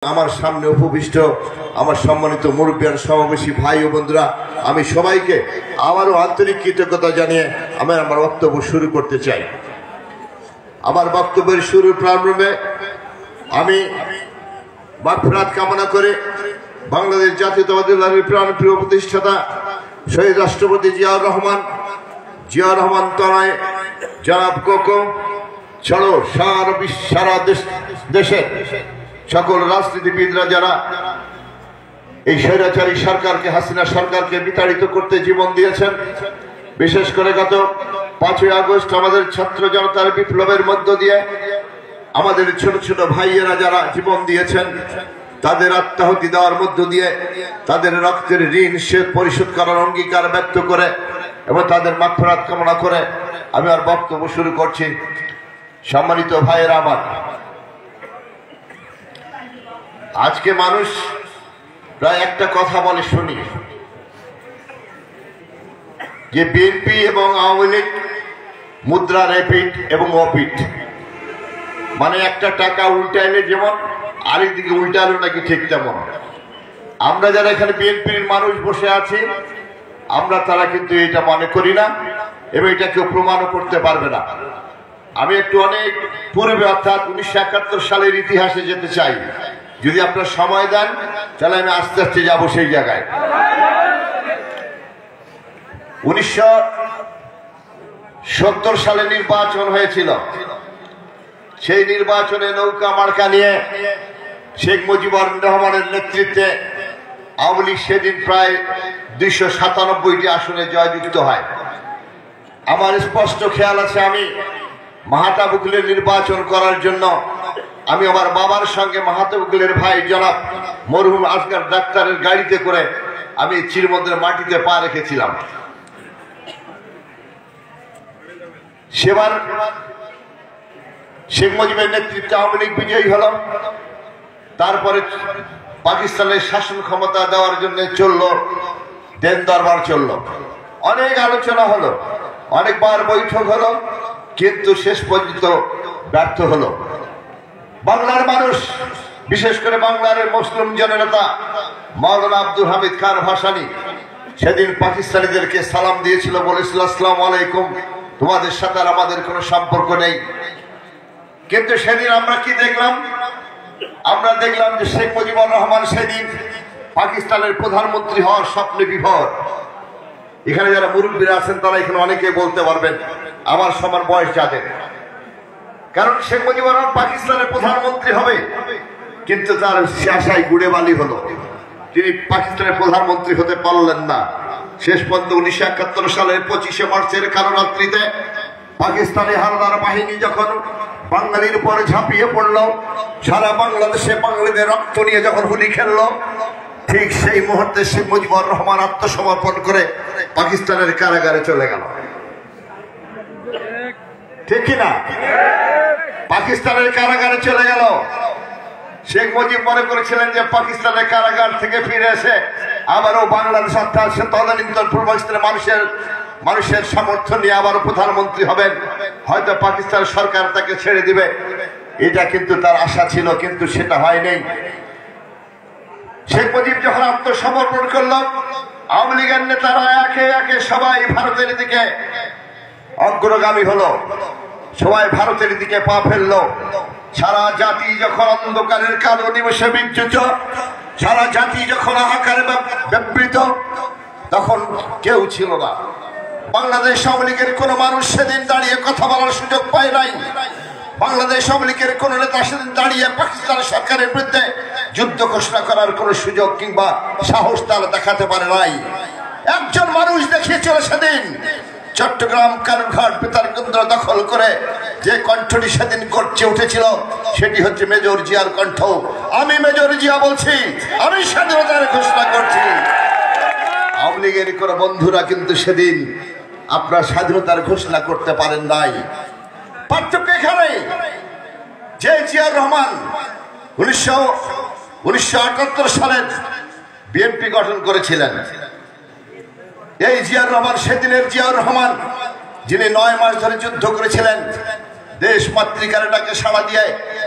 আমার সামনে উপবিষ্ট আমার সম্মানিত মুরব্বিয়ান সমাবেশী ভাই ও বন্ধুরা, আমি সবাইকে আবারও আন্তরিক কৃতজ্ঞতা জানিয়ে আমি আমার বক্তব্য শুরু করতে চাই। আমার বক্তব্যের শুরুর প্রারম্ভে আমি মাগফিরাত কামনা করে বাংলাদেশ জাতীয়তাবাদী দলের প্রাণপ্রিয় প্রতিষ্ঠাতা শহীদ রাষ্ট্রপতি জিয়াউর রহমান তনয় জনাব কোকো ছাড়ো সারা দেশের সকল রাজনীতিবিদরা যারা এই স্বৈরাচারী সরকারকে, হাসিনা সরকারকে বিতাড়িত করতে জীবন দিয়েছেন, বিশেষ করে গত 5ই আগস্ট আমাদের ছাত্র জনতার বিপ্লবের মধ্য দিয়ে আমাদের ছোট ছোট ভাইয়েরা যারা জীবন দিয়েছেন, তাদের আত্মাহুতি দেওয়ার মধ্য দিয়ে তাদের রক্তের ঋণ পরিশোধ করার অঙ্গীকার ব্যক্ত করে এবং তাদের মাগফিরাত কামনা করে আমি আর বক্তব্য শুরু করছি। সম্মানিত ভাইয়েরা আমার, আজকে মানুষ প্রায় একটা কথা বলে শুনি যে বিএনপি এবং আওয়ামী লীগ মুদ্রা রেপিড এবং অপিট, মানে একটা টাকা উল্টাইলে যেমন আরেকদিকে উল্টালো নাকি ঠিক তেমন। আমরা যারা এখানে বিএনপির মানুষ বসে আছি, আমরা তারা কিন্তু এটা মনে করি না এবং এটা কেউ প্রমাণও করতে পারবে না। আমি একটু অনেক পূর্বে অর্থাৎ 1971 সালের ইতিহাসে যেতে চাই। যদি আপনার সময় দেন তাহলে আমি আস্তে আস্তে যাবো সেই জায়গায়। 1970 সালে নির্বাচন হয়েছিল। সেই নির্বাচনে নৌকা মার্কা নিয়ে শেখ মুজিবুর রহমানের নেতৃত্বে আওয়ামী লীগ সেদিন প্রায় 297টি আসনে জয়যুক্ত হয়। আমার স্পষ্ট খেয়াল আছে, আমি মাহাতাবুকুলের নির্বাচন করার জন্য আমি আমার বাবার সঙ্গে মাহাতাবুকুলের ভাই জনাব মরহুম আসগার ডাক্তারের গাড়িতে করে আমি চিরমন্দিরের মাটিতে পা রেখেছিলাম। সেবার শেখ মুজিবের নেতৃত্বে আওয়ামী লীগ বিজয়ী হল। তারপরে পাকিস্তানের শাসন ক্ষমতা দেওয়ার জন্য চলল দেন দরবার, চলল, অনেক আলোচনা হলো, অনেকবার বৈঠক হলো, কিন্তু শেষ পর্যন্ত ব্যর্থ হলো। বাংলার মানুষ, বিশেষ করে বাংলার মুসলিম জননেতা মাওলানা আব্দুল হামিদ খান ভাসানী সেদিন পাকিস্তানিদেরকে সালাম দিয়েছিল, বলেছিল আসসালামু আলাইকুম, তোমাদের সাথে আর আমাদের কোনো সম্পর্ক নেই। কিন্তু সেদিন আমরা কি দেখলাম? আমরা দেখলাম যে শেখ মুজিবুর রহমান সেদিন পাকিস্তানের প্রধানমন্ত্রী হওয়ার স্বপ্নে বিভোর। এখানে যারা মুরব্বীরা আছেন তারা এখানে অনেকে বলতে পারবেন আমার সমান বয়স যাদের, কারণ শেখ মুজিবুর রহমান পাকিস্তানের প্রধানমন্ত্রী হবে, কিন্তু তার আশায় গুড়ে বালি হলো, তিনি পাকিস্তানের প্রধানমন্ত্রী হতে পারলেন না। শেষ পর্যন্ত 1971 সালের 25শে মার্চের কালো রাত্রিতে পাকিস্তানি হানাদার বাহিনী যখন বাঙালির উপরে ঝাঁপিয়ে পড়ল, সারা বাংলাদেশে বাঙালিদের রক্ত নিয়ে যখন হোলি খেললো, ঠিক সেই মুহূর্তে শেখ মুজিবুর রহমান আত্মসমর্পণ করে পাকিস্তানের কারাগারে চলে গেল। ঠিক কিনা? পাকিস্তানের কারাগারে চলে গেল। শেখ মুজিব মনে করেছিলেন যে পাকিস্তানের কারাগার থেকে ফিরে এসে আবারও বাংলাদেশ অর্থাৎ তদানীন্তন পূর্ব পাকিস্তানের মানুষের সামর্থ্য নিয়ে আবারও প্রধানমন্ত্রী হবেন, হয়তো পাকিস্তান সরকার তাকে ছেড়ে দিবে, এটা কিন্তু তার আশা ছিল, কিন্তু সেটা হয়নি। শেখ মুজিব যখন আত্মসমর্পণ করল, আওয়ামী লীগের নেতারা একে একে সবাই ভারতের দিকে অগ্রগামী হলো, সবাই ভারতের দিকে পা ফেললো। সারা জাতি যখন অন্ধকারের কালো নিমেষে বিচ্যুত, সারা জাতি যখন আকারে ব্যবহৃত, তখন কেউ ছিল না। বাংলাদেশ আওয়ামী লীগের কোন মানুষ সেদিন দাঁড়িয়ে কথা বলার সুযোগ পায় নাই। বাংলাদেশ আওয়ামী লীগের কোন নেতা সেদিন দাঁড়িয়ে পাকিস্তান সরকারের বিরুদ্ধে যুদ্ধ ঘোষণা করার কোন সুযোগ কিংবা সাহস তারা দেখাতে পারে নাই। একজন মানুষ দেখিয়েছিল সেদিন, চট্টগ্রাম কালুরঘাট বেতার কেন্দ্র দখল করে যে কণ্ঠটি সেদিন গর্জে উঠেছিল, সেটি হচ্ছে মেজর জিয়ার কণ্ঠ। আমি মেজর জিয়া বলছি, আমি স্বাধীনতার ঘোষণা করছি। আওয়ামী লীগের কোন বন্ধুরা কিন্তু সেদিন আপনার স্বাধীনতার ঘোষণা করতে পারেন নাই। পার্থক্য এখানে যে জিয়াউর রহমান 1978 সালের বিএনপি গঠন করেছিলেন, এই জিয়াউর রহমান সেদিনের জিয়াউর রহমান যিনি 9 মাস ধরে যুদ্ধ করেছিলেন, দেশ মাতৃকার ডাকে সাড়া দিয়ে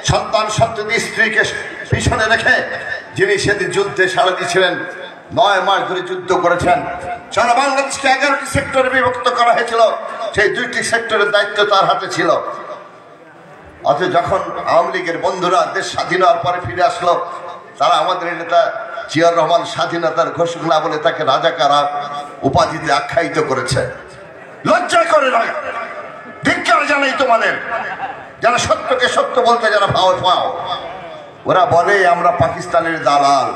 সন্তান সন্ততি স্ত্রীকে পিছনে রেখে যিনি সেদিন যুদ্ধে সাড়া দিয়েছিলেন, 9 মাস ধরে যুদ্ধ করেছেন, সারা বাংলাদেশকে 11টি সেক্টরে বিভক্ত করা হয়েছিল, সেই 2টি সেক্টরের দায়িত্ব তার হাতে ছিল। অথচ যখন আওয়ামী লীগের বন্ধুরা দেশ স্বাধীন হওয়ার পরে ফিরে আসলো, তারা আমাদের নেতা জিয়াউর রহমান স্বাধীনতার ঘোষণা বলে তাকে রাজাকার উপাধিতে আখ্যায়িত করেছে। লজ্জা করে না, ধিক্কার জানাই তোমাদের, যারা সত্যকে সত্য বলতে যারা ভাও পাও। ওরা বলে আমরা পাকিস্তানের দালাল।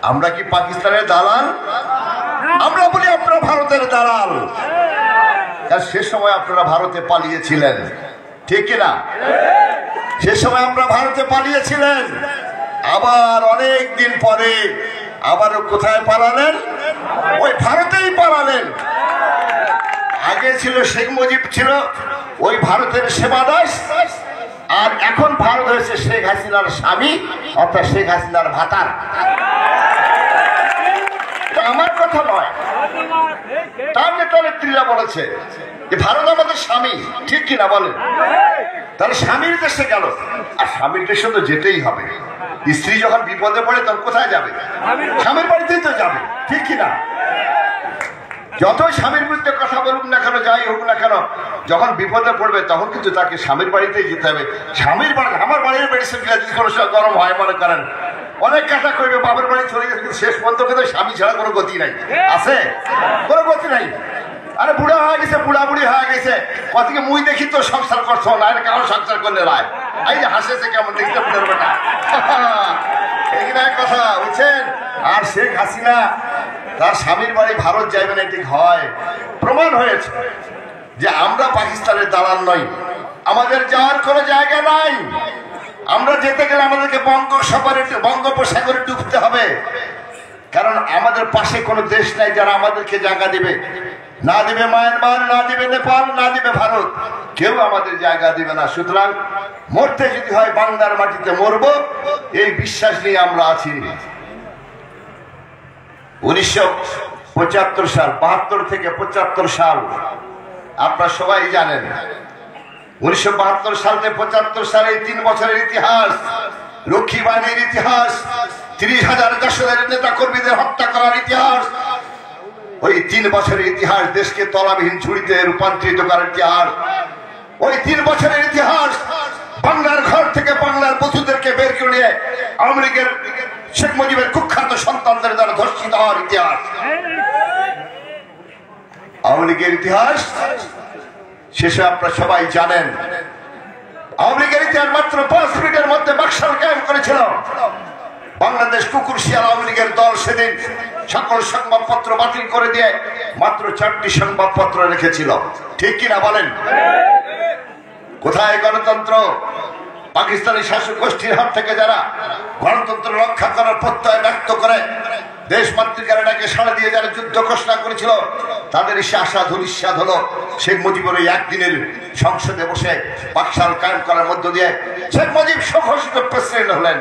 আমরা কি পাকিস্তানের দালাল? আমরা বলি আপনারা ভারতের দালাল। সে সময় আপনারা ভারতে পালিয়েছিলেন, ঠিক কিনা? সে সময় আমরা ভারতে পালিয়েছিলেন, আবার অনেক দিন পরে আবারও কোথায় পালালেন? ওই ভারতেই পালালেন। আগে ছিল শেখ মুজিব, ছিল ওই ভারতের সেবাদাস, আর এখন ভারত হয়েছে শেখ হাসিনার স্বামী, অর্থাৎ শেখ হাসিনার ভাতার। আমার কথা নয়, তার নেতা নেত্রীরা বলেছে যে ভারত আমাদের স্বামী, ঠিক কিনা বলেন? তাহলে স্বামীর দেশে গেল, আর স্বামীর দেশে তো যেতেই হবে। স্ত্রী যখন বিপদে পড়ে তখন কোথায় যাবে? স্বামীর বাড়িতেই তো যাবে, ঠিক কিনা? যতই স্বামীর বিরুদ্ধে কথা বলুক না কেন, যাই হোক না কেন, যখন বিপদে পড়বে তখন কিন্তু তাকে স্বামীর বাড়িতেই যেতে হবে। স্বামীর বাড়ি, আমার বাড়ির মেডিসিন যদি কোনো সময় গরম হয় মনে করেন, অনেক কথা কইবে বাবার বাড়ি চলে গেছে, কিন্তু শেষ পর্যন্ত কিন্তু স্বামী ছাড়া কোনো গতি নাই। আছে? কোনো গতি নাই। আরে বুড়া হয়ে গেছে, বুড়া বুড়ি হয়ে গেছে, কতকে মুই দেখি তো সংসার করছো না, কেমন সংসার করলে রায়, এই যে হাসেছে কেমন দেখতে বুড়ার বেটা, এই কথা বুঝছেন? আর শেখ হাসিনা তার স্বামীর বাড়ি ভারত যাইবেন, এটি হয় প্রমাণ হয়েছে যে আমরা পাকিস্তানের দালাল নই, আমাদের যাওয়ার কোনো জায়গা নাই। আমরা যেতে গেলে আমাদেরকে বঙ্গোপসাগরে ডুবতে হবে, কারণ আমাদের পাশে কোনো দেশ নাই যারা আমাদেরকে জায়গা দিবে। না দিবে মায়ানমার, না দিবে নেপাল, না দিবে ভারত, কেউ আমাদের জায়গা দিবে না। সুতরাং মরতে যদি হয় বাংলার মাটিতে মরবো, এই বিশ্বাস নিয়ে আমরা আছি। 1975 সাল, 72 থেকে 75 সাল আপনারা সবাই জানেন। 1972 সাল থেকে 75 সালে 3 বছরের ইতিহাস, রক্ষী বাহিনীর ইতিহাস, 30,000 যশোরের নেতা কর্মীদের হত্যা করার ইতিহাস, ওই 3 বছরের ইতিহাস দেশকে তলাবিহীন ঝুড়িতে রূপান্তরিত করার ইতিহাস, ওই 3 বছরের ইতিহাস বাংলার ঘর থেকে বাংলার বধূদেরকে বের করে নিয়ে আওয়ামী লীগের শেখ মুজিবের কুখ্যাত সন্তানদের দ্বারা ধর্ষিত হওয়ার ইতিহাস, আওয়ামী লীগের ইতিহাস। শেষে আপনারা সবাই জানেন আওয়ামী লীগের ইতিহাস মাত্র 5 মিনিটের মধ্যে বাকশাল কায়েম করেছিল বাংলাদেশ কুকুর শিয়াল আওয়ামী লীগের দল। সেদিন সকল সংবাদপত্র বাতিল করে দিয়ে মাত্র 4টি সংবাদপত্র রেখেছিল, ঠিক কিনা বলেন? কোথায় গণতন্ত্র? পাকিস্তানি শাসক গোষ্ঠীর হাত থেকে যারা গণতন্ত্র রক্ষা করার প্রত্যয় ব্যক্ত করে দেশ মাতৃকার ডাকে সাড়া দিয়ে যারা যুদ্ধ ঘোষণা করেছিল, তাদের সে আশা ধূলিসাৎ হলো শেখ মুজিবের ওই একদিনের সংসদে বসে বাকশাল কায়েম করার মধ্য দিয়ে শেখ মুজিব সুঘোষিত প্রেসিডেন্ট হলেন।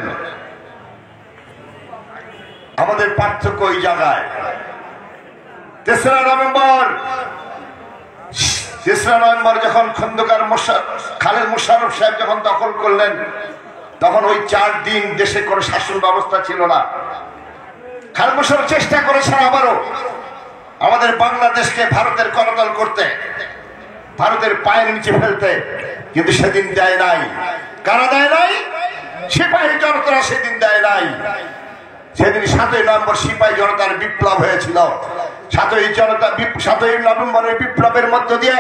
আমাদের পার্থক্য ওই জায়গায়। 3রা নভেম্বর যখন খন্দকার খালেদ মোশাররফ সাহেব যখন দখল করলেন, তখন ওই 4 দিন দেশে কোনো শাসন ব্যবস্থা ছিল না। খালেদ মোশাররফ চেষ্টা করেছেন আবারও আমাদের বাংলাদেশকে ভারতের করতল করতে, ভারতের পায়ের নিচে ফেলতে, কিন্তু সেদিন দেয় নাই। কারা দেয় নাই? সিপাহী জনতারা সেদিন দেয় নাই। সেদিন 7ই নভেম্বর সিপাহী জনতার বিপ্লব হয়েছিল। 7ই নভেম্বরের বিপ্লবের মধ্য দিয়ে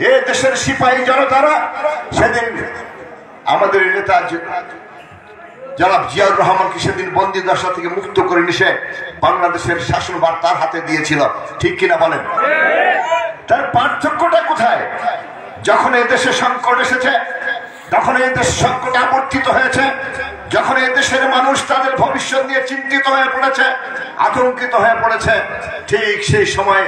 এ দেশের সিপাহী জনতারা সেদিন আমাদের নেতা জনাব জিয়াউর রহমানকে সেদিন বন্দি দশা থেকে মুক্ত করে নিয়ে বাংলাদেশের শাসনভার তার হাতে দিয়েছিল, ঠিক কিনা বলেন? তার পার্থক্যটা কোথায়? যখন এই দেশে সংকট এসেছে, যখন এই দেশ সংকটে আবর্তিত হয়েছে, যখন এই দেশের মানুষ তাদের ভবিষ্যৎ নিয়ে চিন্তিত হয়ে পড়েছে, আতঙ্কিত হয়ে পড়েছে, ঠিক সেই সময়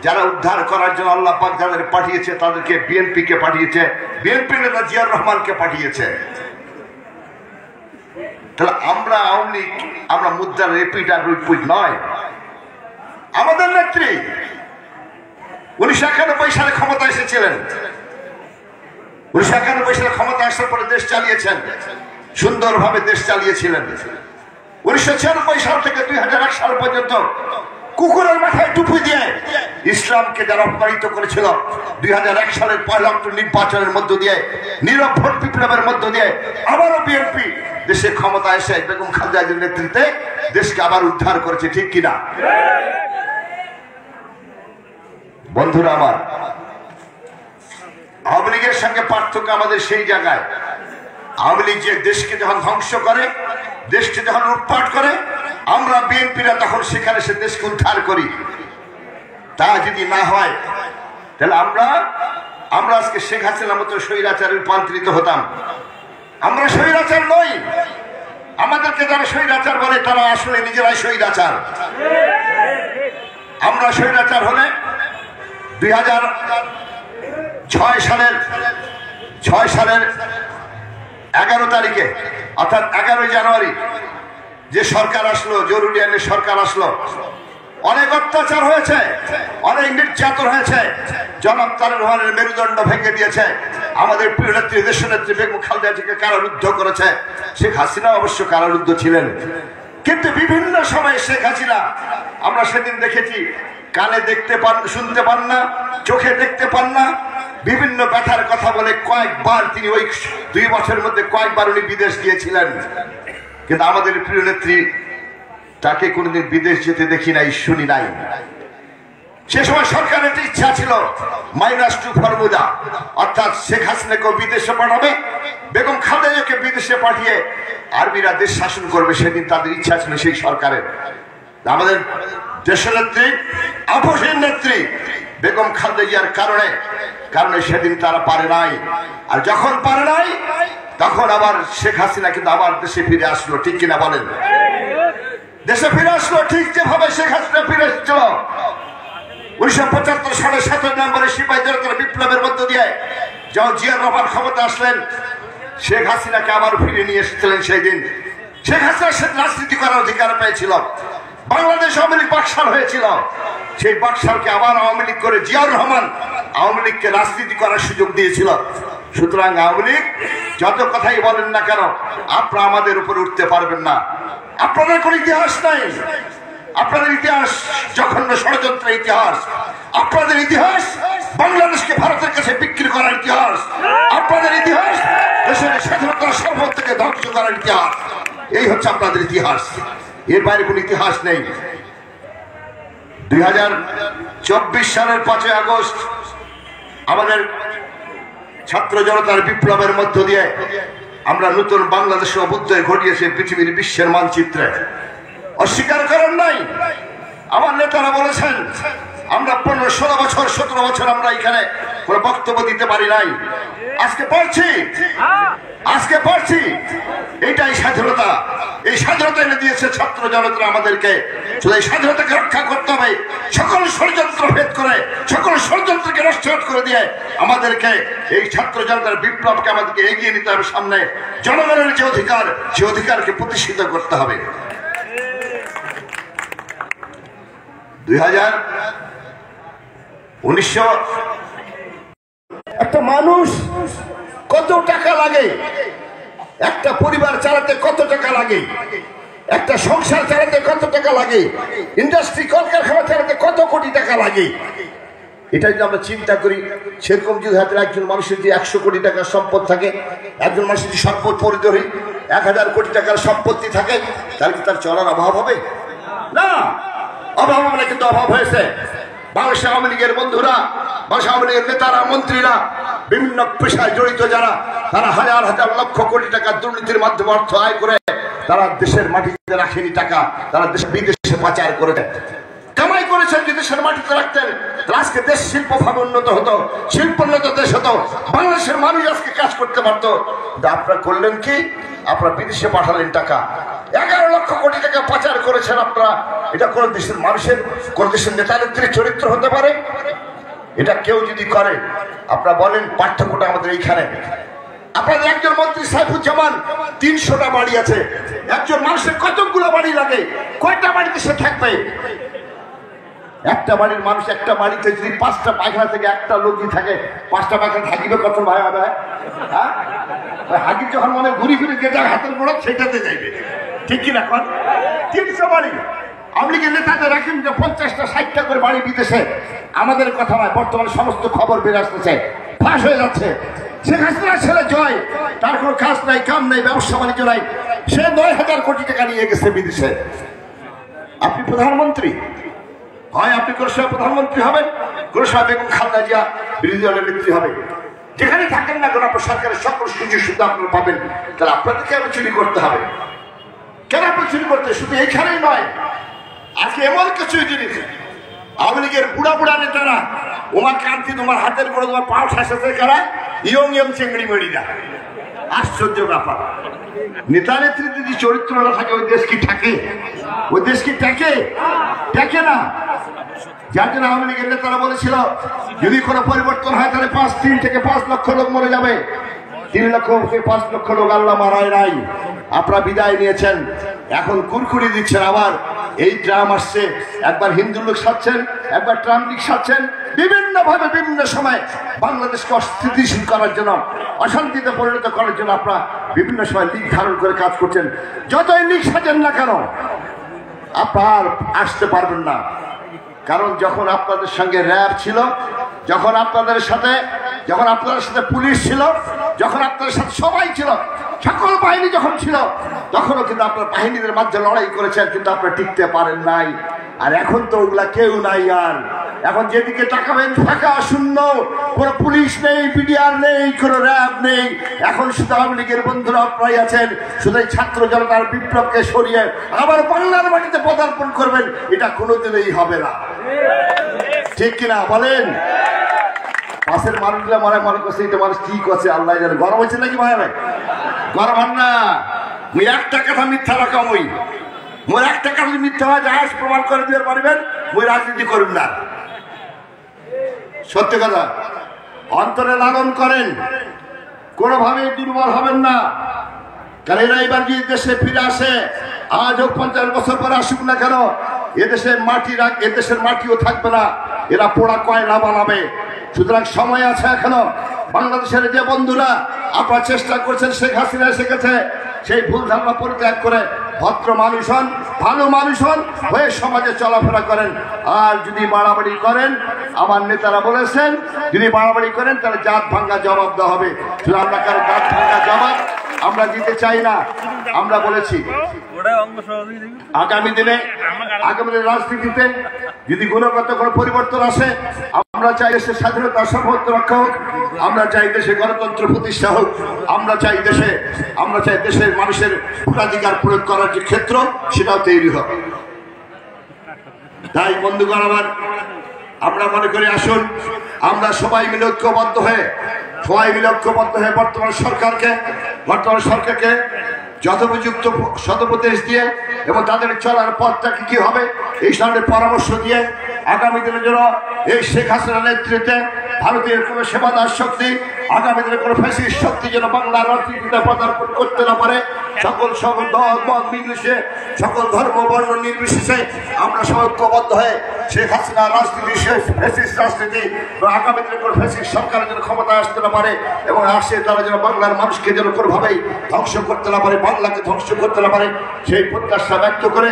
যারা উদ্ধার করার জন্য আল্লাহ পাক যাদের পাঠিয়েছে তাদেরকে বিএনপিকে পাঠিয়েছে, বিএনপি নেতা জিয়াউর রহমানকে পাঠিয়েছে। তাহলে আমরা আওয়ামী লীগ, আমরা মুদ্রার রিপিট আর রিপিট নয়। আমাদের নেত্রী 1991 সালে ক্ষমতা এসেছিলেন। 1991 সালে ক্ষমতা আসার পরে দেশ চালিয়েছেন। সুন্দরভাবে দেশ চালিয়েছিলেন। 1996 সাল থেকে 2001 সাল পর্যন্ত কুকুরের মাথায় টুপি দিয়ে ইসলামকে যারা অপমানিত করেছিল, 2001 সালের 1 অক্টোবর নির্বাচনের মধ্য দিয়ে, নীরব ভোট বিপ্লবের মধ্য দিয়ে আবারও বিএনপি দেশে ক্ষমতা এসে বেগম খালেদা জিয়ার নেতৃত্বে দেশকে আবার উদ্ধার করেছে, ঠিক কিনা? বন্ধুরা আমার, আওয়ামী লীগের সঙ্গে পার্থক্য আমাদের সেই জায়গায়, আওয়ামী লীগ যে দেশকে যখন ধ্বংস করে, দেশকে যখন লুটপাট করে, আমরা বিএনপিরা তখন সেখানে সে দেশকে উদ্ধার করি। তা যদি না হয় তাহলে আমরা আজকে শেখ হাসিনার মতো স্বৈরাচারে রূপান্তরিত হতাম। আমরা স্বৈরাচার নই। আমাদেরকে যারা স্বৈরাচার বলে তারা আসলে নিজেরাই স্বৈরাচার। আমরা স্বৈরাচার হলে 2006 সালের 11 তারিখে অর্থাৎ 11 জানুয়ারি যে সরকার আসলো, জরুরি আইনের সরকার আসলো, অনেক অত্যাচার হয়েছে, অনেক নির্যাতন হয়েছে। জনাব তারেক রহমানের মেরুদণ্ড ভেঙে দিয়েছে। আমাদের প্রিয় নেত্রী, দেশনেত্রী বেগম খালেদা জিয়াকে কারারুদ্ধ করেছে। শেখ হাসিনা অবশ্য কারারুদ্ধ ছিলেন, কিন্তু বিভিন্ন সময়ে শেখ হাসিনা আমরা সেদিন দেখেছি, কানে দেখতে পান, শুনতে পান না, চোখে দেখতে পান না, বিভিন্ন ব্যথার কথা বলে কয়েকবার তিনি ওই 2 বছরের মধ্যে কয়েকবার উনি বিদেশ গিয়েছিলেন। কিন্তু আমাদের প্রিয় নেত্রী তাকে কোনোদিন বিদেশ যেতে দেখি নাই, শুনি নাই। সে সময় সরকারের ইচ্ছা ছিল -2 ফর্মুলা, অর্থাৎ শেখ হাসিনাকে বিদেশে পাঠাবে, বেগম খালেদা জিয়াকে বিদেশে পাঠিয়ে আর্মিরা দেশ শাসন করবে। সেদিন তাদের ইচ্ছা ছিল সেই সরকারের। আমাদের দেশনেত্রী, আপসের নেত্রী বেগম খালেদা জিয়ার কারণে সেদিন তারা পারে নাই। আর যখন পারে নাই তখন আবার শেখ হাসিনা কিন্তু আবার দেশে ফিরে আসলো, ঠিক কিনা বলেন? দেশে ফিরে আসলো ঠিক যেভাবে শেখ হাসিনা ফিরে এসেছিল 1975 সালের 17 নভেম্বরে সিপাহী জনতার বিপ্লবের মধ্য দিয়ে যখন জিয়া রহমান ক্ষমতা আসলেন, শেখ হাসিনাকে আবার ফিরে নিয়ে এসেছিলেন। সেই দিন শেখ হাসিনা রাজনীতি করার অধিকার পেয়েছিল। বাংলাদেশ আওয়ামী লীগ বাকশাল হয়েছিল, সেই বাকশালকে আবার আওয়ামী লীগ করে জিয়াউর রহমান আওয়ামী লীগকে রাজনীতি করার সুযোগ দিয়েছিল। সুতরাং আওয়ামী লীগ যত কথাই বলেন না কেন, আপনারা আমাদের উপরে উঠতে পারবেন না। আপনাদের কোন ইতিহাস নাই। আপনাদের ইতিহাস জঘন্য ষড়যন্ত্রের ইতিহাস। আপনাদের ইতিহাস বাংলাদেশকে ভারতের কাছে বিক্রি করার ইতিহাস। আপনাদের ইতিহাস দেশের স্বাধীনতার সর্বত থেকে ধ্বংস করার ইতিহাস। এই হচ্ছে আপনাদের ইতিহাস, এর বাইরে কোন ইতিহাস নেই। 2024 সালের 5 আগস্ট আমাদের ছাত্র জনতার বিপ্লবের মধ্য দিয়ে আমরা নতুন বাংলাদেশের অভ্যুদয় ঘটিয়েছে পৃথিবীর বিশ্বের মানচিত্রে। অস্বীকার করেন নাই। আমার নেতারা বলেছেন আমরা 15-16 বছর 17 বছর আমরা এখানে কোনো বক্তব্য দিতে পারি নাই। আজকে পারছি। এইটাই স্বাধীনতা। এই স্বাধীনতা এনে দিয়েছে ছাত্র জনতা আমাদেরকে। এই স্বাধীনতাকে রক্ষা করতে হবে, সকল ষড়যন্ত্র ভেদ করে, সকল ষড়যন্ত্রকে নষ্ট করে দিয়ে আমাদেরকে এই ছাত্র জনতার বিপ্লবকে আমাদেরকে এগিয়ে নিতে হবে সামনে। জনগণের যে অধিকার, সে অধিকারকে প্রতিষ্ঠিত করতে হবে। 2019 একটা মানুষ কত টাকা লাগে, একটা পরিবার চালাতে কত টাকা লাগে, একটা সংসার চালাতে কত টাকা লাগে, ইন্ডাস্ট্রি কলকারখানা চালাতে কত কোটি টাকা লাগে, এটা যদি আমরা চিন্তা করি, সেরকম যদি হাতে একজন মানুষের যে 100 কোটি টাকার সম্পদ থাকে, একজন মানুষের যদি সম্পদ পরিধরি 1000 কোটি টাকার সম্পত্তি থাকে, তাহলে কি তার চলার অভাব হবে? না, অভাব হবে না। কিন্তু অভাব হয়েছে। বাংলাদেশ আওয়ামী লীগের বন্ধুরা, বাংলাদেশ আওয়ামী লীগের নেতারা, মন্ত্রীরা, বিভিন্ন পেশায় জড়িত যারা, তারা হাজার হাজার লক্ষ কোটি টাকা দুর্নীতির মাধ্যমে অর্থ আয় করে তারা দেশের মাটিতে রাখেনি টাকা, তারা দেশে বিদেশে পাচার করে কামাই করেছেন। যদি দেশের মাটিতে রাখতেন আজকে দেশ শিল্পভাবে উন্নত হতো, শিল্পোন্নত দেশ হতো, বাংলাদেশের মানুষ আজকে কাজ করতে পারতো। আপনারা করলেন কি? আপনারা বিদেশে পাঠালেন টাকা, 11 লক্ষ কোটি টাকা পাচার করেছেন আপনারা। এটা কোন দেশের মানুষের, কোন দেশের নেতা নেত্রীর চরিত্র হতে পারে? এটা কেউ যদি করে, আপনারা বলেন পার্থক্যটা আমাদের এইখানে। আপনাদের একজন মন্ত্রী সাইফুজ্জামান 300টা বাড়ি আছে। একজন মানুষের কতগুলো বাড়ি লাগে? কয়টা বাড়িতে সে থাকবে? একটা বাড়ির মানুষ, একটা বাড়িতে যদি 5টা পায়খানা থেকে একটা লোকই থাকে, 5টা পায়খানা থাকিবে কত ভাই? হ্যাঁ, হাকির যখন মনে ঘুরি ফিরে যেটা হাতের গোড়া সেটাতে যাইবে, ঠিক কিনা? এখন 300 বাড়ি আপনি গেলে তাদের রাখেন যে 50টা 60টা করে বাড়ি বিদেশে। আমাদের কথা নয়, বর্তমানে সমস্ত খবর বের আসতেছে, ফাঁস হয়ে যাচ্ছে। শেখ হাসিনার ছেলে জয়, তার কোনো কাজ নাই, কাম নাই, ব্যবসা বাণিজ্য নাই, সে 9,000 কোটি টাকা নিয়ে গেছে বিদেশে। আপনি প্রধানমন্ত্রী হয়, আপনি কোনো সময় প্রধানমন্ত্রী হবেন, কোনো সময় বেগম খালেদা জিয়া বিরোধী দলের নেত্রী হবে। যেখানে থাকেন না কেন আপনার সরকারের সকল সুযোগ সুবিধা আপনারা পাবেন। তাহলে আপনাদের কেন চুরি করতে হবে? কেন আপনার চুরি করতে? শুধু এইখানেই নয়, আজকে এমন কিছু জিনিস আওয়ামী লীগের বুড়া বুড়া নেতারা, ওমার কান্তি, তোমার হাতের করে তোমার পাও ঠাসাতে কারা ইয়ং চেংড়ি মেড়িরা। আশ্চর্য ব্যাপার, নেতা নেত্রী যদি চরিত্র না থাকে ওই দেশ কি থাকে? ওই দেশ কি ট্যাকে না। যার জন্য আওয়ামী লীগের নেতারা বলেছিল যদি কোনো পরিবর্তন হয় তাহলে 3 থেকে 5 লক্ষ লোক মরে যাবে। 3 লক্ষ 5 লক্ষ লোক আল্লাহ মারায় নাই, আপনারা বিদায় নিয়েছেন। এখন কুরকুরি দিচ্ছেন, আবার এই ট্রাম আসছে, একবার হিন্দু লোক সাচ্ছেন, একবার ট্রাম লীগ সাচ্ছেন। বিভিন্ন ভাবে বিভিন্ন সময় বাংলাদেশকে অস্থিতিশীল করার জন্য, অশান্তিতে পরিণত করার জন্য আপনারা বিভিন্ন সময় লীগ ধারণ করে কাজ করছেন। যতই লীগ সাজেন না কেন আপনার আসতে পারবেন না। কারণ যখন আপনাদের সঙ্গে র্যাব ছিল, যখন আপনাদের সাথে পুলিশ ছিল, যখন আপনাদের সাথে সবাই ছিল, সকল বাহিনী যখন ছিল, তখনও কিন্তু আপনার বাহিনীদের মাঝে লড়াই করেছেন, কিন্তু আপনারা টিকতে পারেন নাই। আর এখন তো ওগুলা কেউ নাই। আর এখন যেদিকে তাকাবেন ফাঁকা শূন্য, কোনো পুলিশ নেই, বিডিআর নেই, কোনো র্যাব নেই। এখন শুধু আওয়ামী লীগের বন্ধুরা আপনারাই আছেন। শুধু ছাত্র জনতার বিপ্লবকে সরিয়ে আবার বাংলার মাটিতে পদার্পণ করবেন, এটা কোনোদিনই হবে না, ঠিক কিনা বলেন? পাশের মানুষগুলা মনে করছে এটা মানুষ কি করছে আল্লাহ জানে। গরম হয়েছে নাকি ভাই? গরম হন না। মুই একটা কথা মিথ্যা রাখা, মোর একটা কথা মিথ্যা হয় জাহাজ প্রমাণ করে দিতে পারবেন, মুই রাজনীতি করুন না। সত্যি কথা, অন্তরে লালন করেন, কোনোভাবে দুর্বল হবেন না। কারণ এরা এবার যে দেশে ফিরে আসে, আজ হোক 50 বছর পরে আসুক না কেন, এদেশের মাটিও থাকবে না, এরা পোড়া কয়লা বানাবে। সুতরাং সময় আছে এখনো। বাংলাদেশের যে বন্ধুরা আপনারা চেষ্টা করছেন, শেখ হাসিনা শিখেছে, সেই ভুল ধারণা পরিত্যাগ করে ভদ্র মানুষ হন, ভালো মানুষ হন, হয়ে সমাজে চলাফেরা করেন। আর যদি বাড়াবাড়ি করেন, আমার নেতারা বলেছেন যদি বাড়াবাড়ি করেন তাহলে জাত ভাঙ্গা জবাব দেওয়া হবে। শুধু আমরা কারো জাত ভাঙ্গা জবাব আমরা দিতে চাই না। আমরা বলেছি আগামী দিনে রাজনীতিতে যদি গুণগত কোনো পরিবর্তন আসে, আমরা চাই দেশের স্বাধীনতা সার্বভৌমত্ব রক্ষা হোক, আমরা চাই দেশে গণতন্ত্র প্রতিষ্ঠা হোক, আমরা চাই দেশের মানুষের ভোটাধিকার প্রয়োগ করার যে ক্ষেত্র সেটাও তৈরি হোক। তাই বন্ধুগণ আমার, আমরা মনে করি আসুন আমরা সবাই মিলে ঐক্যবদ্ধ হয়ে বর্তমান সরকারকে যথোপযুক্ত সদুপদেশ দিয়ে এবং তাদের চলার পথটা কি হবে এই ধরনের পরামর্শ দিয়ে আগামী দিনের জন্য এই শেখ হাসিনার নেতৃত্বে ভারতীয় কোনো সেবাদার শক্তি, আগামী দিনে কোনো ফ্যাসিস্ট শক্তি যেন বাংলার রাজনীতিতে পদার্পণ করতে না পারে। সকল দল মত নির্বিশেষে, সকল ধর্ম বর্ণ নির্বিশেষে আমরা সবাই ঐক্যবদ্ধ হয়ে শেখ হাসিনার রাজনীতি, ফ্যাসিস্ট রাজনীতি আগামী দিনে কোনো ফ্যাসিস্ট সরকারের জন্য ক্ষমতায় আসতে না পারে এবং আসে তারা যেন বাংলার মানুষকে যেন কোনোভাবেই ধ্বংস করতে না পারে, বাংলাকে ধ্বংস করতে না পারে, সেই প্রত্যাশা ব্যক্ত করে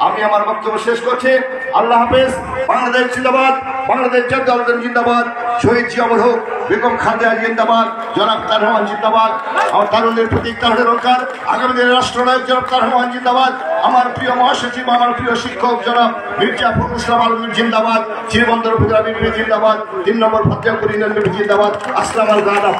আমি আমার বক্তব্য শেষ করছি। আল্লাহ হাফেজ। বাংলাদেশ জিন্দাবাদ, বাংলাদেশ জাতীয় দল জিন্দাবাদ, শহীদ জিয়াউর হোক, বেগম খালেদা জিন্দাবাদ, জনাব তারেক রহমান জিন্দাবাদ, আমার তারুণ্যের প্রতীক তারুণ্যের রক্ষার আগামী দিনের রাষ্ট্রনায়ক জনাব তারেক রহমান জিন্দাবাদ, আমার প্রিয় মহাসচিব, আমার প্রিয় শিক্ষক জনাব মির্জা ফখরুল ইসলাম আলমগীর জিন্দাবাদ, শ্রীবন্দর উপজেলা বিএনপি জিন্দাবাদ, 3 নম্বর ফতেহপুর ইউনিয়ন বিএনপি জিন্দাবাদ। আসসালামু আলাইকুম।